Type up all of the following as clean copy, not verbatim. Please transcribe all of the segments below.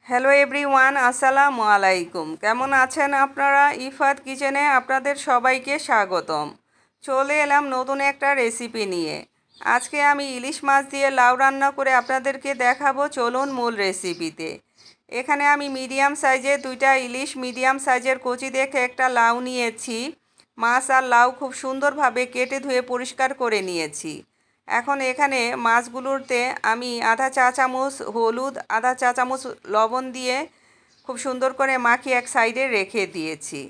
Hello everyone, আসসালামু আলাইকুম। কেমন আছেন আপনারা? ইফাত কিচেনে আপনাদের সবাইকে স্বাগতম। চলে এলাম নতুন একটা রেসিপি নিয়ে। আজকে আমি ইলিশ মাছ দিয়ে লাউ রান্না করে আপনাদেরকে দেখাবো। চলুন মূল রেসিপিতে। এখানে আমি মিডিয়াম সাইজের দুইটা ইলিশ, মিডিয়াম সাইজের কচি দেখে একটা লাউ নিয়েছি। মাছ আর লাউ খুব সুন্দরভাবে কেটে ধুয়ে পরিষ্কার করে নিয়েছি। এখন এখানে মাছগুলোতে আমি আধা চা চামচ হলুদ, আধা চা চামচ লবণ দিয়ে খুব সুন্দর করে মাখিয়ে এক সাইডে রেখে দিয়েছি।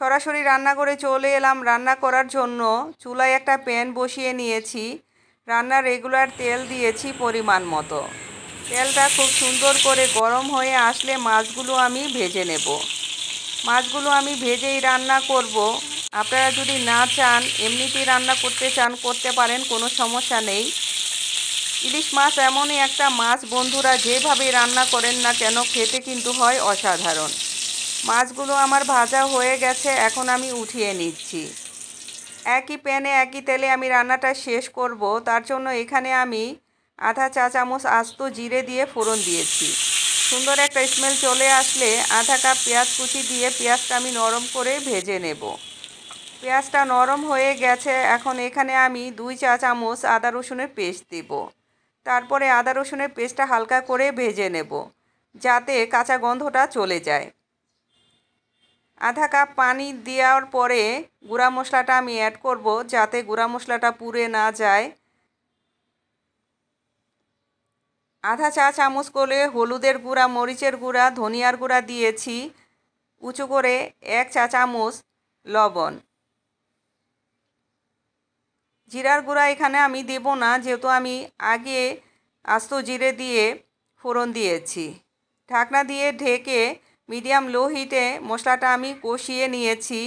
সরাসরি রান্না করে চলে এলাম রান্না করার জন্য। চুলায় একটা প্যান বসিয়ে নিয়েছি। রান্নার রেগুলার তেল দিয়েছি পরিমাণ মতো। তেলটা খুব সুন্দর করে গরম হয়ে আসলে মাছগুলো আমি ভেজে নেব। মাছগুলো আমি ভেজেই রান্না করব। আপনারা যদি না চান, এমনিতেই রান্না করতে চান, করতে পারেন, কোনো সমস্যা নেই। ইলিশ মাছ এমনই একটা মাছ বন্ধুরা, যেভাবে রান্না করেন না কেন খেতে কিন্তু হয় অসাধারণ। মাছগুলো আমার ভাজা হয়ে গেছে, এখন আমি উঠিয়ে নিচ্ছি। একই প্যানে একই তেলে আমি রান্নাটা শেষ করব। তার জন্য এখানে আমি আধা চা চামচ আস্ত জিরে দিয়ে ফোড়ন দিয়েছি। সুন্দর একটা স্মেল চলে আসলে আধা কাপ পেঁয়াজ কুচি দিয়ে পেঁয়াজটা আমি নরম করে ভেজে নেব। পেঁয়াজটা নরম হয়ে গেছে, এখন এখানে আমি 2 চা চামচ আদা রসুনের পেস্ট দেব। তারপরে আদা রসুনের পেস্টটা হালকা করে ভেজে নেব, যাতে কাঁচা গন্ধটা চলে যায়। আধা কাপ পানি দেওয়ার পরে গুঁড়া মশলাটা আমি অ্যাড করব, যাতে গুঁড়া মশলাটা পুড়ে না যায়। আধা চা চামচ করে হলুদের গুঁড়া, মরিচের গুঁড়া, ধনিয়ার গুঁড়া দিয়েছি। উঁচু করে 1 চা চামচ লবণ। জিরার গুঁড়া এখানে আমি দেব না, যেহেতু আমি আগে আস্ত জিরে দিয়ে ফোড়ন দিয়েছি। ঢাকনা দিয়ে ঢেকে মিডিয়াম লো হিটে মশলাটা আমি কষিয়ে নিয়েছি।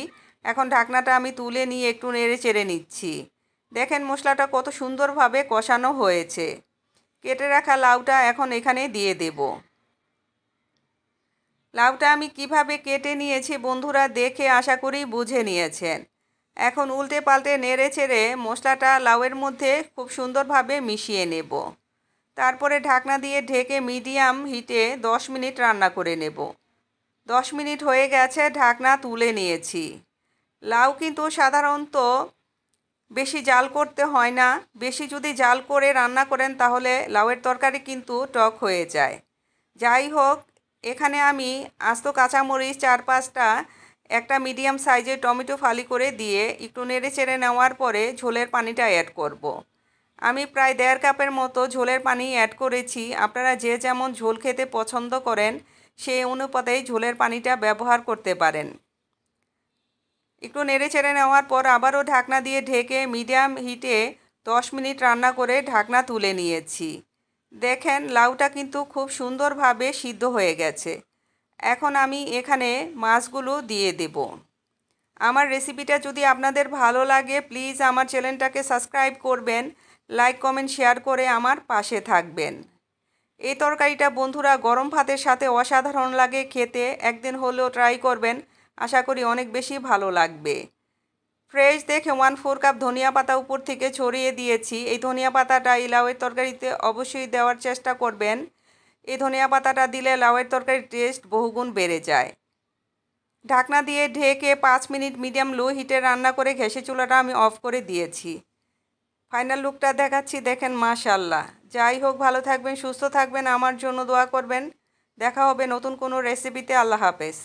এখন ঢাকনাটা আমি তুলে নিয়ে একটু নেড়ে চেড়ে নিচ্ছি। দেখেন মশলাটা কত সুন্দরভাবে কষানো হয়েছে। কেটে রাখা লাউটা এখন এখানে দিয়ে দেব। লাউটা আমি কিভাবে কেটে নিয়েছি বন্ধুরা দেখে আশা করি বুঝে নিয়েছেন। এখন উল্টে পাল্টে নেড়ে চেড়ে মশলাটা লাউয়ের মধ্যে খুব সুন্দরভাবে মিশিয়ে নেব। তারপরে ঢাকনা দিয়ে ঢেকে মিডিয়াম হিটে 10 মিনিট রান্না করে নেব। 10 মিনিট হয়ে গেছে, ঢাকনা তুলে নিয়েছি। লাউ কিন্তু সাধারণত বেশি জাল করতে হয় না। বেশি যদি জাল করে রান্না করেন তাহলে লাউয়ের তরকারি কিন্তু টক হয়ে যায়। যাই হোক, এখানে আমি আস্ত কাঁচামরিচ 4-5টা, একটা মিডিয়াম সাইজের টমেটো ফালি করে দিয়ে একটু নেড়ে চেড়ে নেওয়ার পরে ঝোলের পানিটা অ্যাড করব। আমি প্রায় 1.5 কাপের মতো ঝোলের পানি অ্যাড করেছি। আপনারা যে যেমন ঝোল খেতে পছন্দ করেন সেই অনুপাতেই ঝোলের পানিটা ব্যবহার করতে পারেন। একটু নেড়ে চেড়ে নেওয়ার পর আবারও ঢাকনা দিয়ে ঢেকে মিডিয়াম হিটে 10 মিনিট রান্না করে ঢাকনা তুলে নিয়েছি। দেখেন লাউটা কিন্তু খুব সুন্দরভাবে সিদ্ধ হয়ে গেছে। এখন আমি এখানে মাছগুলো দিয়ে দেব। আমার রেসিপিটা যদি আপনাদের ভালো লাগে প্লিজ আমার চ্যানেলটাকে সাবস্ক্রাইব করবেন, লাইক কমেন্ট শেয়ার করে আমার পাশে থাকবেন। এই তরকারিটা বন্ধুরা গরম ভাতের সাথে অসাধারণ লাগে খেতে। একদিন হলেও ট্রাই করবেন, আশা করি অনেক বেশি ভালো লাগবে। ফ্রেশ দেখে 1/4 কাপ ধনিয়া পাতা উপর থেকে ছড়িয়ে দিয়েছি। এই ধনিয়া পাতাটা এই লাউয়ের তরকারিতে অবশ্যই দেওয়ার চেষ্টা করবেন। এই ধনিয়া পাতাটা দিলে লাউয়ের তরকারির টেস্ট বহুগুণ বেড়ে যায়। ঢাকনা দিয়ে ঢেকে 5 মিনিট মিডিয়াম লো হিটে রান্না করে গ্যাসের চুলাটা আমি অফ করে দিয়েছি। ফাইনাল লুকটা দেখাচ্ছি, দেখেন মাশাআল্লাহ। যাই হোক, ভালো থাকবেন, সুস্থ থাকবেন, আমার জন্য দোয়া করবেন। দেখা হবে নতুন কোনো রেসিপিতে। আল্লাহ হাফেজ।